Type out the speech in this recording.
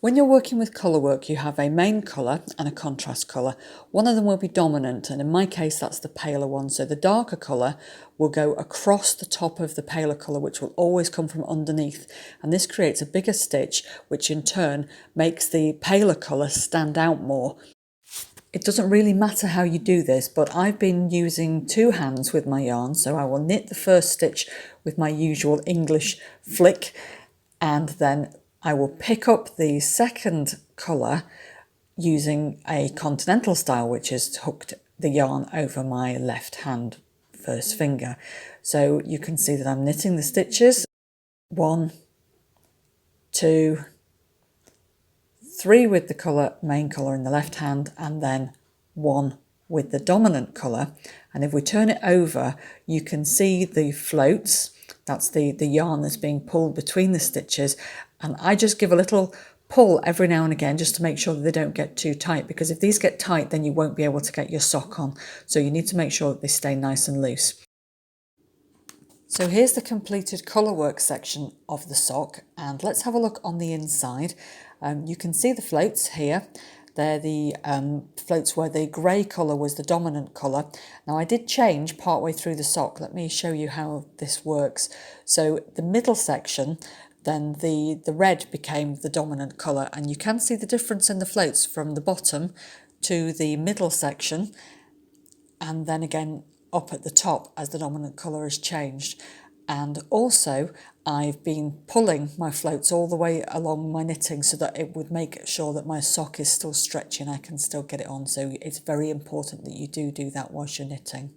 When you're working with colourwork, you have a main colour and a contrast colour. One of them will be dominant, and in my case that's the paler one. So the darker colour will go across the top of the paler colour, which will always come from underneath. And this creates a bigger stitch, which in turn makes the paler colour stand out more. It doesn't really matter how you do this, but I've been using two hands with my yarn. So I will knit the first stitch with my usual English flick, and then I will pick up the second colour using a continental style, which is hooked the yarn over my left hand first finger. So you can see that I'm knitting the stitches. 1, 2, 3 with the main colour in the left hand, and then 1 with the dominant colour. And if we turn it over, you can see the floats. That's the yarn that's being pulled between the stitches. And I just give a little pull every now and again just to make sure that they don't get too tight, because if these get tight, then you won't be able to get your sock on. So you need to make sure that they stay nice and loose. So here's the completed colourwork section of the sock, and let's have a look on the inside. You can see the floats here. They're the floats where the grey colour was the dominant colour. Now I did change partway through the sock. Let me show you how this works. So the middle section, then the red became the dominant colour, and you can see the difference in the floats from the bottom to the middle section, and then again up at the top as the dominant colour has changed. And also I've been pulling my floats all the way along my knitting so that it would make sure that my sock is still stretchy and I can still get it on. So it's very important that you do that whilst you're knitting.